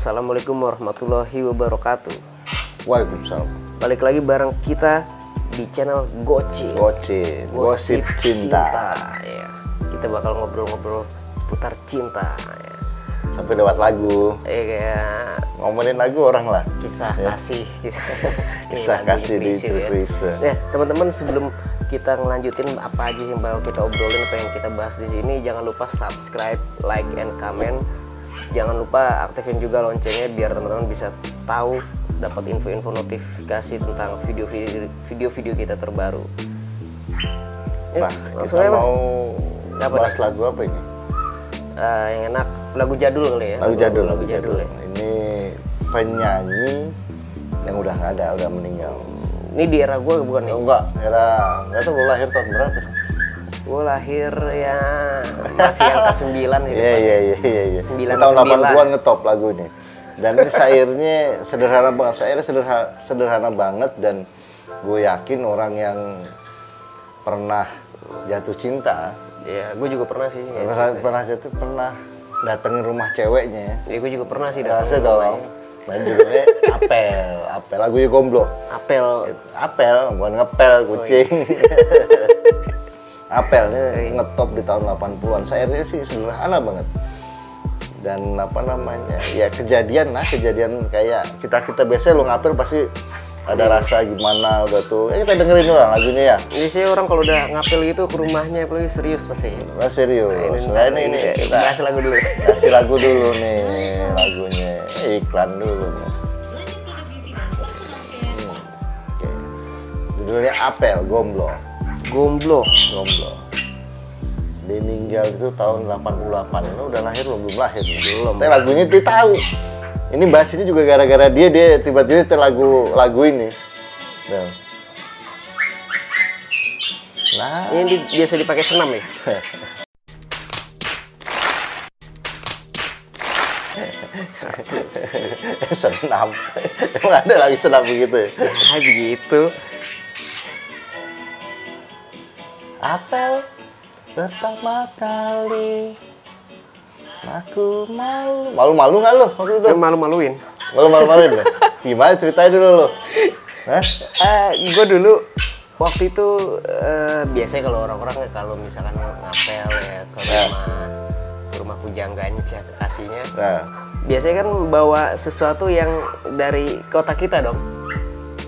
Assalamualaikum warahmatullahi wabarakatuh. Waalaikumsalam. Balik lagi bareng kita di channel Gocin. Gosip cinta. Ya. Kita bakal ngobrol-ngobrol seputar cinta. Ya. Tapi lewat lagu. Kayak Ngomongin lagu orang lah. kisah Ya. kasih, Kisah kasih di Trisha. Ya, teman-teman, sebelum kita ngelanjutin apa aja sih yang bakal kita obrolin, apa yang kita bahas di sini, jangan lupa subscribe, like, and comment. Jangan lupa aktifin juga loncengnya biar teman-teman bisa tahu, dapat info-info notifikasi tentang video-video kita terbaru. Nah, langsung kita aja, Mas. mau Apa bahas nih? lagu apa ini? Yang enak, lagu jadul kali ya. Lagu jadul Ya. Ini penyanyi yang udah nggak ada, udah meninggal. Ini di era gue bukan nih? Enggak, nggak tahu lu lahir tahun berapa? Gue lahir ya masih yang ke-9 gitu. Iya. 99. Tahun 80-an ngetop lagunya. Dan ini syairnya sederhana banget, syairnya sederhana banget, dan gue yakin orang yang pernah jatuh cinta, Ya, gue juga pernah sih. pernah datengin rumah ceweknya. Ya, gue juga pernah sih Rasa datang. dong. Dan judulnya Apel, lagunya Gomblo. Apel. Bukan ngepel kucing. Apel ini ngetop di tahun 80-an. Syairnya sih sederhana banget. Dan apa namanya? Ya kejadian kayak kita biasa lo ngapel pasti ada rasa gimana udah tuh. Kita dengerin dulu lah lagunya ya. Ini sih orang kalau udah ngapel gitu ke rumahnya apalagi serius pasti. Nah, serius. Nah, ini kita bahas lagu dulu. kasih lagu dulu nih, lagunya. Iklan dulu nih. Oke. Judulnya Apel, Gomblo. Dia meninggal itu tahun 88. Ini udah lahir belum lahir? Belum. Tapi lagunya dia tahu. Ini bahas ini juga gara-gara dia tiba-tiba lagu ini. Dan nah, Ini biasa dipakai senam ya? senam. Emang ada lagi senam begitu ya? Ya begitu. Apel pertama kali aku malu nggak lo waktu itu? Malu-maluin. Malu-maluin lo? Gimana ceritain dulu lo? Hah? Gue dulu waktu itu biasanya kalau orang-orang kalau misalkan ngapel ya ke rumah pujangganya, kekasihnya. Nah, Biasanya kan bawa sesuatu yang dari kota kita dong.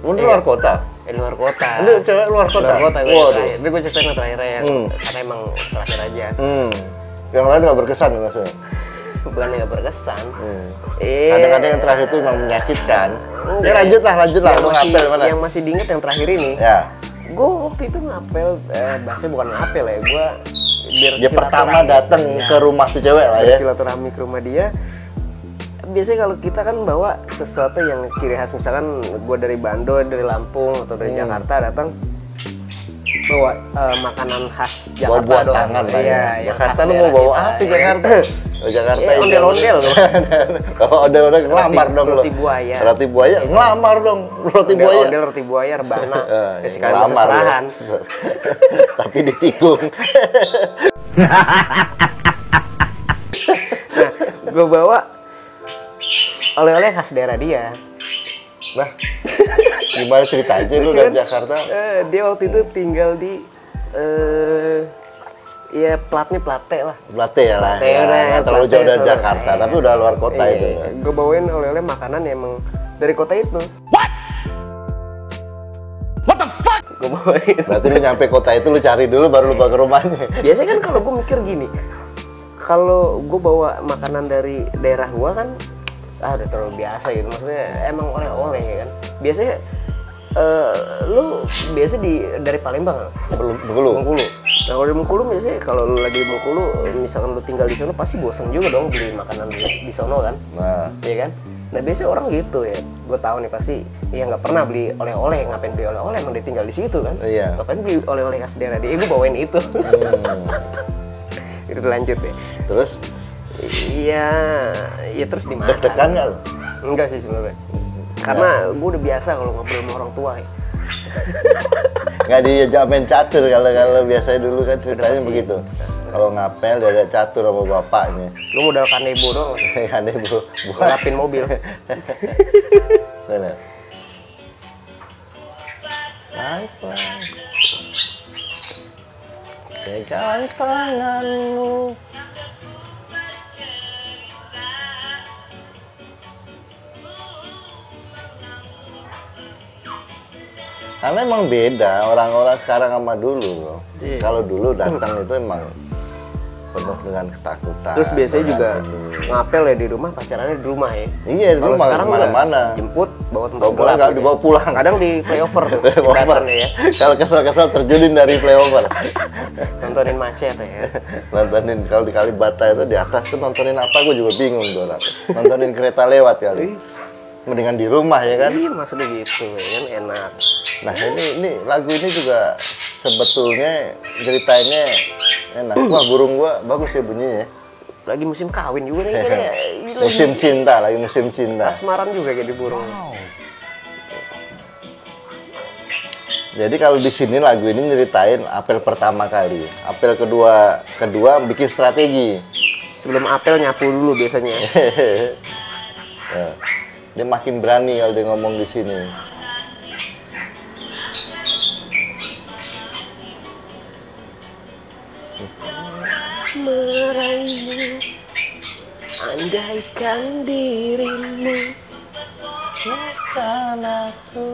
lu di luar kota? Luar kota. Lu cewek luar kota? Luar kota gue. Waduh. Tapi gue ceritain yang terakhir ya, karena emang terakhir aja. Yang lain nggak berkesan maksudnya? Bukan nggak berkesan. Kadang-kadang yang terakhir itu memang menyakitkan. Ya lanjut lah. Lu ngapel mana? Yang masih diinget yang terakhir ini. Ya. Gue waktu itu ngapel, bahasanya bukan ngapel ya, gue biar Dia pertama datang ke rumah tuh cewek lah ya. silaturahmi ke rumah dia. Biasanya kalau kita kan bawa sesuatu yang ciri khas, misalkan gue dari Bandung, dari Lampung atau dari Jakarta datang bawa makanan khas Jakarta Buat dong. tangan lah ya. Yang Jakarta khas lu mau daerah bawa kita. apa Jakarta? Oh, Jakarta Ya, ondel-ondel loh. Kalau ondel-ondel ngelamar dong lo. Roti buaya. Roti buaya ngelamar dong. Roti buaya. Ondel, roti buaya, rebana. Ya, Sekali ngelamar lo. seserahan. Tapi ditikung. Nah, gue bawa oleh-oleh khas daerah dia. Nah, gimana ceritanya lu Lucu dari kan? Jakarta? Dia waktu itu tinggal di ya platnya Plate lah. Plate ya lah. Plate, Ya, udah, nggak terlalu Plate, jauh dari soalnya. Jakarta, tapi udah luar kota itu. Gue bawain oleh-oleh makanan yang emang dari kota itu. What the fuck? Gue bawain. Berarti lu nyampe kota itu lu cari dulu baru lu bawa ke rumahnya. Biasanya kan kalau gue mikir gini, kalau gue bawa makanan dari daerah gue kan, udah terlalu biasa gitu. Maksudnya emang oleh-oleh ya kan. Biasanya lu biasa dari Palembang kan? Bengkulu. Bengkulu. Nah kalau di Bengkulu biasanya kalau lu lagi di Bengkulu, misalkan lu tinggal di sono pasti bosan juga dong beli makanan di sono kan? Nah, Iya kan? Nah biasanya orang gitu ya. Gue tahu nih pasti, ya nggak pernah beli oleh-oleh. Ngapain beli oleh-oleh? Emang dia tinggal di situ kan? Iya. Ngapain beli oleh-oleh khas daerah dia? Gue bawain itu. Itu lanjut deh. terus Iya, ya terus dimakan. deg-degan nggak lu? Enggak sih sebenarnya. Karena gue udah biasa kalau ngobrol sama orang tua ya. Nggak diajak main catur kalau biasanya dulu kan ceritanya Pasti. begitu. Kalau ngapel dia ada catur sama bapaknya. Lu modal kanebo doang. Kanebo buat Ngelapin mobil. sana. Sayang. Pegang tanganmu. Karena emang beda orang-orang sekarang sama dulu loh. Iya. Kalau dulu datang itu emang penuh dengan ketakutan. Terus biasanya juga ini. ngapel ya di rumah, pacarannya di rumah ya. Iya, di Kalau rumah sekarang kemana-mana. jemput, bawa tempat Bawa pulang, nggak dibawa pulang. Kadang di flyover tuh, Flyover. jembatan ya. Kalau kesel-kesel terjunin dari flyover. Nontonin macet ya. Nontonin kalau di Kalibata itu di atas tuh nontonin apa gue juga bingung tuh orang. Nontonin kereta lewat kali. Mendingan di rumah ya kan. Iya, maksudnya gitu ya kan, enak. Nah ini lagu ini juga sebetulnya ceritanya enak. Wah burung gua bagus ya bunyinya. Lagi musim kawin juga nih kayaknya. Gila, Musim cinta lagi musim cinta. asmaran juga kayak di burung. Jadi kalau di sini lagu ini nyeritain apel pertama kali, apel kedua bikin strategi. Sebelum apel nyapu dulu biasanya. Ya. Dia makin berani kalau dia ngomong di sini. Meraihmu, andaikan dirimu Bukan aku,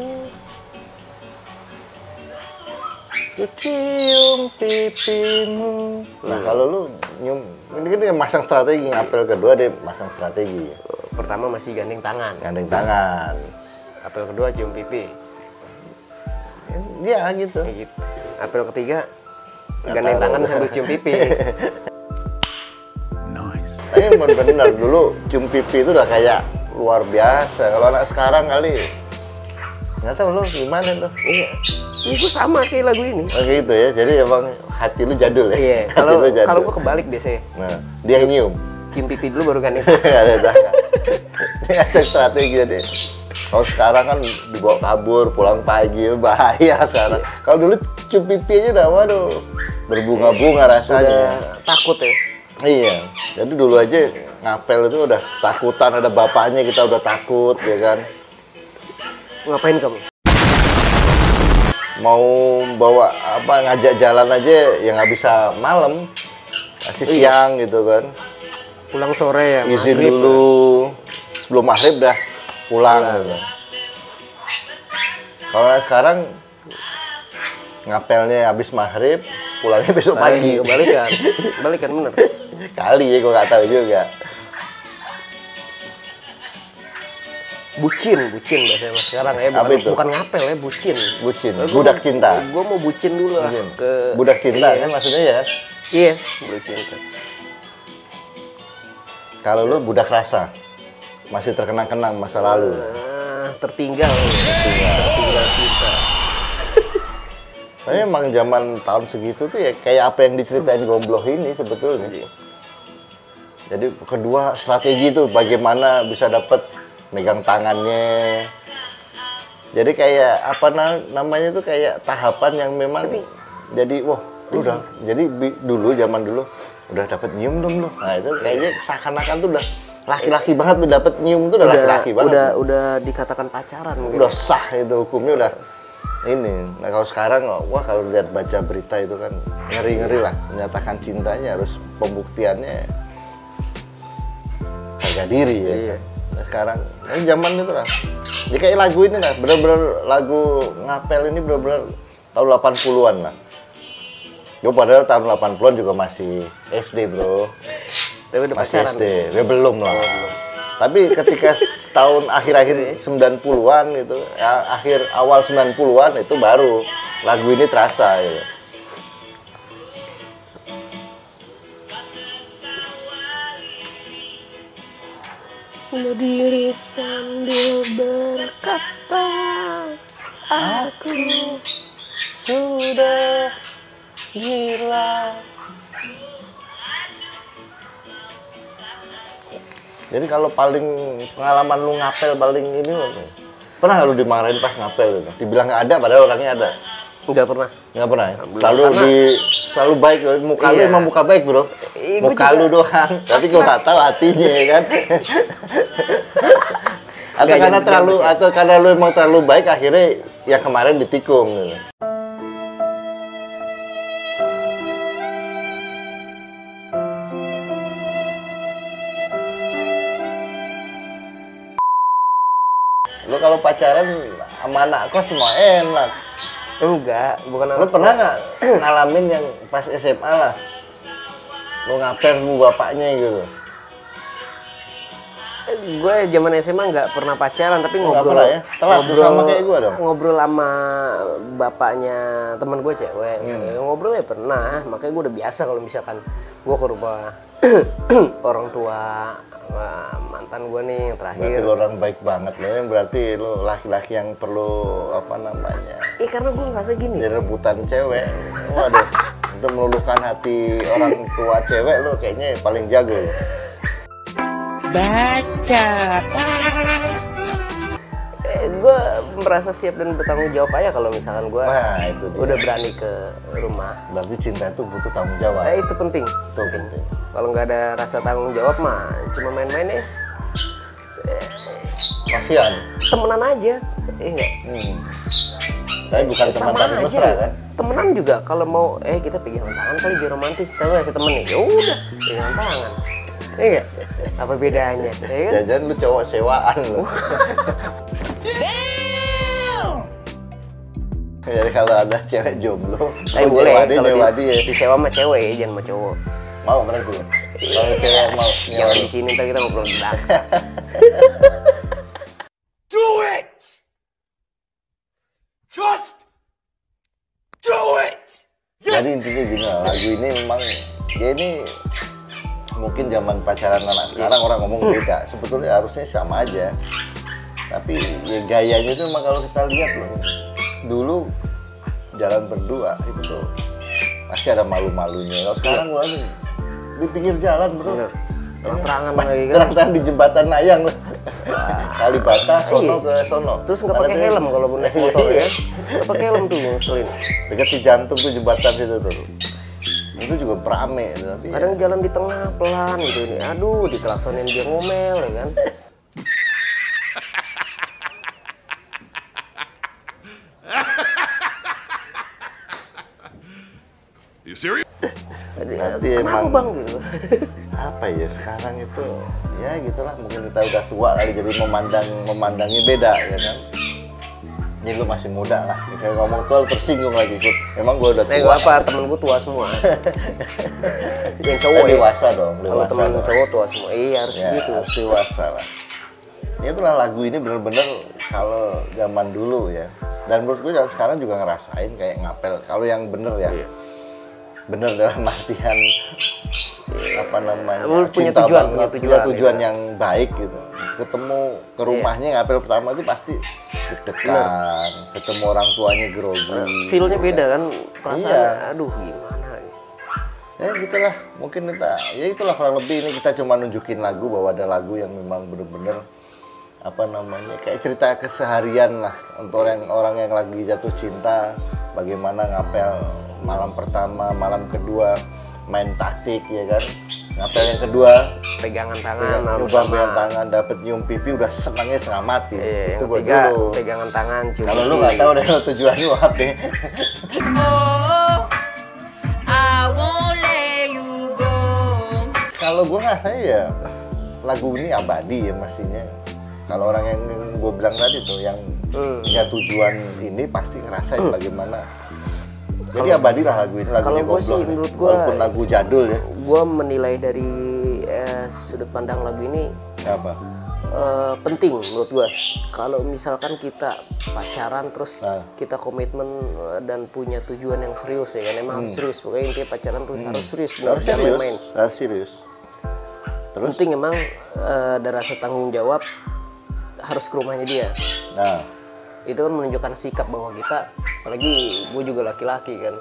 ku cium pipimu. Nah kalau lu nyium, ini kan dia masang strategi, ngapel kedua dia masang strategi. pertama masih gandeng tangan, Gandeng tangan. apel kedua cium pipi, Ya gitu. kayak gitu. Apel ketiga gandeng tangan sambil cium pipi. Tapi emang bener dulu cium pipi itu udah kayak luar biasa. Kalau anak sekarang kali nggak tahu lo gimana tuh. Iya, ini gue sama kayak lagu ini. Oh gitu ya. Jadi emang hati lu jadul ya. Iya, Hati lu jadul. kalau gue kebalik biasanya, Nah, dia yang nyium. cium pipi dulu baru gandeng tangan. Ada tangan. Ini ada strategi deh. Kalau sekarang kan dibawa kabur, pulang pagi, bahaya sekarang. Kalau dulu cium pipi aja udah waduh berbunga-bunga rasanya. Udah takut ya. Iya, jadi dulu aja ngapel itu udah ketakutan, ada bapaknya kita udah takut, ya kan. Ngapain kamu? Mau bawa apa ngajak jalan aja ya nggak bisa malam, kasih siang gitu kan. Pulang sore ya, Izin maghrib. dulu, sebelum maghrib dah pulang gitu. Kalau sekarang ngapelnya habis maghrib, pulangnya besok pagi. Kebalikan, kebalikan bener. Kali ya, gue nggak tahu juga. Bucin bahasa mas sekarang ya, Apa bukan, itu? bukan ngapel ya, bucin. Bucin, budak cinta. Gue mau bucin dulu lah Bucin. ke Budak cinta iya. kan maksudnya ya. Iya, budak cinta. Kalau lu budak rasa, masih terkenang-kenang masa lalu. Tertinggal cinta. Tapi emang zaman tahun segitu tuh ya kayak apa yang diceritain Gombloh ini sebetulnya. Jadi kedua strategi tuh bagaimana bisa dapet megang tangannya. Jadi kayak apa namanya tuh kayak tahapan yang memang jadi wah lu udah jadi dulu zaman dulu udah dapet nyium dong lu. Nah itu kayaknya seakan-akan tuh udah laki-laki banget tuh dapet nyium tuh udah laki-laki banget. Udah dikatakan pacaran mungkin. Udah sah itu hukumnya udah ini. Nah kalau sekarang wah kalau lihat baca berita itu kan ngeri-ngeri lah, menyatakan cintanya harus pembuktiannya harga diri ya. Iya. Nah, sekarang ini zaman itu lah. Jadi kayak lagu ini lah, bener-bener lagu ngapel ini bener-bener tahun 80-an lah. Gue padahal tahun 80-an juga masih SD bro. Tapi udah Masih pacaran. SD, ya belum lah. Tapi ketika tahun akhir-akhir 90-an gitu, ya, akhir awal 90-an itu baru lagu ini terasa gitu. Berdiri sambil berkata, aku Sudah gila. Jadi kalau paling pengalaman lu ngapel paling ini apa? Pernah nggak lu dimarahin pas ngapel gitu? Dibilang nggak ada padahal orangnya ada. Nggak pernah. Nggak pernah ya? Belum, Selalu karena- selalu baik loh. Muka lu Iya. emang muka baik, Bro. Gua Muka juga- lu doang. Tapi gua nggak tahu hatinya ya kan. Atau Nggak, karena jangan terlalu ya. atau karena lu emang terlalu baik akhirnya ya kemarin ditikung gitu. Lu kalau pacaran sama anak kos semua enak. Enggak, bukan Lu anak. pernah nggak ngalamin yang pas SMA lah? Lu ngapel sama bapaknya gitu. Gue zaman SMA nggak pernah pacaran, tapi Oh, nggak ngobrol. pernah ya? Telat tuh sama kayak gua dong. Ngobrol sama bapaknya teman gue cewek. Ngobrol ya pernah, makanya gue udah biasa kalau misalkan gue ke rumah orang tua mantan gue nih yang Berarti terakhir. lu orang baik banget lo, yang berarti lu laki-laki yang perlu apa namanya? Karena gue ngerasa gini. Jadi rebutan cewek. Waduh, untuk meluluhkan hati orang tua cewek lu kayaknya paling jago. Lu. Gue merasa siap dan bertanggung jawab aja kalau misalkan gue Nah, itu dia. udah berani ke rumah. Berarti cinta itu butuh tanggung jawab. Itu penting. Itu penting. Kalau nggak ada rasa tanggung jawab mah cuma main-main ya. Kasihan. Temenan aja. Enggak. Tapi bukan teman tapi mesra kan? Temenan juga kalau mau kita pegangan tangan kali biar romantis, tahu gak sih temennya? Ya udah, pegangan tangan. Iya. Apa bedanya? Ya kan? Jangan lu cowok sewaan lu. Jadi kalau ada cewek jomblo, lu Boleh nyewa dia, kalau nyewa dia. disewa sama cewek ya, jangan sama cowok. Mau berarti lu? Kalau cewek mau nyewa Jangan lu. di sini ntar kita ngobrol di belakang. Do it! Just do it! Jadi intinya gini lah, lagu ini memang ya ini mungkin zaman pacaran anak sekarang orang ngomong beda. Sebetulnya harusnya sama aja. Tapi ya gayanya itu memang kalau kita lihat loh, dulu jalan berdua itu tuh pasti ada malu-malunya. Kalau sekarang gua di pinggir jalan bro. Bener. Terang-terangan lagi kan. Terang-terangan di jembatan layang loh. Kalibata, sono Iya. ke sono. Terus nggak Mana pakai tuh- helm kalau naik motor ya. Nggak pakai helm tuh ngeselin. Dekat di jantung tuh jembatan situ tuh. Itu juga berame tapi ya. Kadang jalan di tengah pelan gitu ini. Aduh, dikelaksonin dia ngomel ya kan. You serious? Berarti Kenapa emang- bang gitu? apa ya sekarang itu ya gitulah, mungkin kita udah tua kali jadi memandangnya beda ya kan. Ini lu masih muda lah, kayak ngomong tua lu tersinggung lagi ikut. Emang gua udah tua. Nggak apa, temen gue tua semua. Yang cowok ya. Dewasa dong, Kalau dewasa temen dong. cowok tua semua, iya harus Ya, gitu. harus dewasa lah. Ya itulah lagu ini bener-bener kalau zaman dulu ya. Dan menurut gue zaman sekarang juga ngerasain kayak ngapel. Kalau yang bener ya, Iya. bener dalam artian apa namanya, Lu punya cinta tujuan, banget, punya punya tujuan, tujuan gitu. yang baik gitu. Ketemu ke rumahnya ngapel pertama itu pasti deg-degan, ketemu orang tuanya grogi. Feel-nya beda kan, perasaan Iya. aduh gimana ini. Ya gitulah, mungkin kita, ya itulah kurang lebih ini kita cuma nunjukin lagu bahwa ada lagu yang memang bener-bener apa namanya kayak cerita keseharian lah untuk orang yang lagi jatuh cinta, bagaimana ngapel malam pertama, malam kedua, main taktik ya kan, ngapel yang kedua, Pegangan tangan, nyoba pegang tangan, dapet nyium pipi udah senangnya setengah mati, Iya, itu yang buat ketiga dulu. pegangan tangan. cium Kalau lu pipi. nggak tahu deh lo tujuannya apa deh. I won't let you go. Kalau gue rasanya ya lagu ini abadi ya mestinya. Kalau orang yang gue bilang tadi tuh yang punya tujuan ini pasti ngerasain bagaimana. Jadi abadi lah lagu ini, lagunya kalau gua sih, Goblok. menurut gua- Walaupun lagu jadul ya. Gue menilai dari sudut pandang lagu ini Apa? penting menurut gue. Kalau misalkan kita pacaran terus Nah. kita komitmen dan punya tujuan yang serius ya kan, emang harus serius. Pokoknya intinya pacaran tuh harus serius, Harus jangan serius. main-main. Harus serius. Terus? Penting emang ada rasa tanggung jawab, harus ke rumahnya dia. Nah, Itu kan menunjukkan sikap bahwa kita, apalagi gue juga laki-laki kan,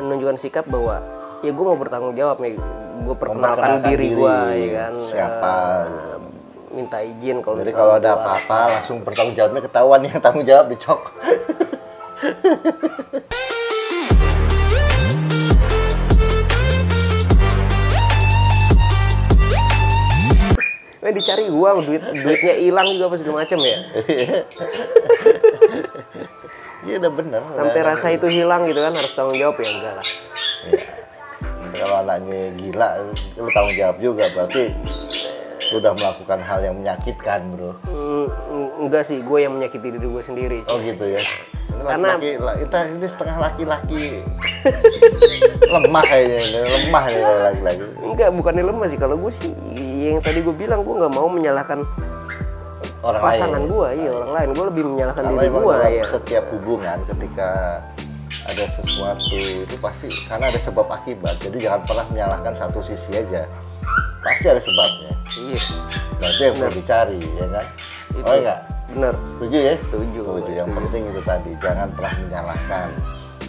menunjukkan sikap bahwa ya gue mau bertanggung jawab nih, gue perkenalkan Memperkenalkan diri diri, gue ya kan, siapa, minta izin kalau jadi misalnya kalau ada gua- apa-apa langsung bertanggung jawabnya ketahuan yang tanggung jawab dicok. Dicari gua, duitnya hilang juga apa segala macem ya. Iya udah bener. Sampai rasa itu hilang gitu kan, harus tanggung jawab ya enggak lah. Ya. Kalau anaknya gila, lu tanggung jawab juga, berarti lu udah melakukan hal yang menyakitkan, bro. Enggak sih, gue yang menyakiti diri gue sendiri. Oh gitu ya. Karena ini setengah laki-laki lemah kayaknya, lemah nih laki-laki. Enggak, bukannya lemah sih. Kalau gue sih, yang tadi gue bilang, gue nggak mau menyalahkan Orang pasangan lain. gue, iya orang lain. Gue lebih menyalahkan Karena diri emang gue dalam ya. setiap hubungan ketika ada sesuatu itu pasti karena ada sebab akibat. Jadi jangan pernah menyalahkan satu sisi aja. Pasti ada sebabnya. Iya, Berarti yang perlu dicari, ya kan? Itu. Oh enggak? bener. Setuju ya? Setuju. Yang Setuju. penting itu tadi, jangan pernah menyalahkan.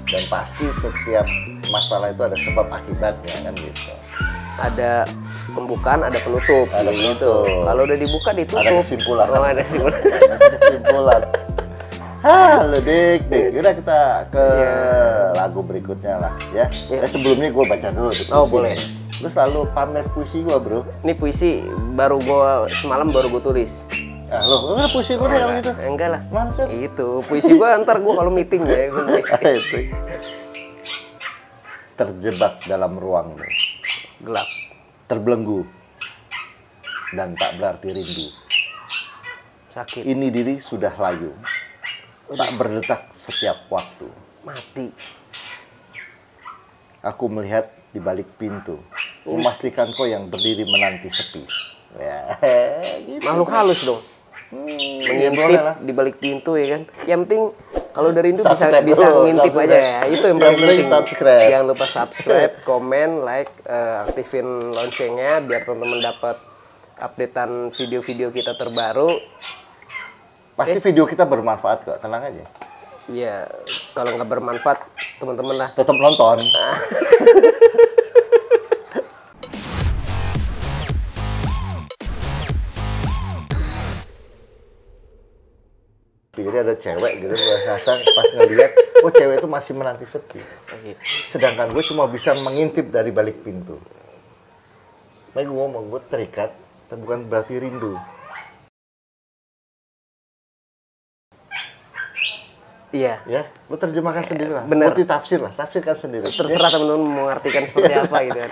Dan pasti setiap masalah itu ada sebab akibatnya kan gitu. Ada pembukaan, ada penutup. Ada gitu. penutup. Kalau udah dibuka ditutup. Ada kesimpulan. Oh, ada kesimpulan. Ada kesimpulan. Halo dik. Udah kita ke lagu berikutnya lah ya. Iya. Sebelumnya gue baca dulu tuh Oh, puisi boleh. nih. Lu selalu pamer puisi gue, bro. Ini puisi semalam baru gue tulis. Ah, lo puisi gue dong gitu. Enggak lah. Mana sih? Itu puisi gue ntar gue kalau meeting ya. Gua puisi. Itu. Terjebak dalam ruangmu, Gelap. terbelenggu dan tak berarti rindu. Sakit. Ini diri sudah layu, tak berdetak setiap waktu. Mati. Aku melihat di balik pintu, memastikan kau yang berdiri menanti sepi. Ya, gitu. Makhluk halus dong. Ya, boleh Mengintip lah. di balik pintu ya kan. Yang penting kalau dari itu Subscribe bisa dulu, ngintip subscribe. aja ya. Itu yang Yang paling penting penting. subscribe. Jangan lupa subscribe, komen, like, aktifin loncengnya biar teman-teman dapat updatean video-video kita terbaru. Pasti Yes. video kita bermanfaat kok, tenang aja. Ya, kalau nggak bermanfaat teman-teman lah. Tetap nonton. Jadi ada cewek gitu, gue rasa pas ngeliat, oh cewek itu masih menanti sepi. Sedangkan gue cuma bisa mengintip dari balik pintu. Makanya gue ngomong, gue terikat, tapi bukan berarti rindu. Iya. Ya, lu terjemahkan sendiri lah. Bener. Multi tafsir lah, tafsirkan sendiri. Terserah teman-teman mau mengartikan seperti apa gitu kan.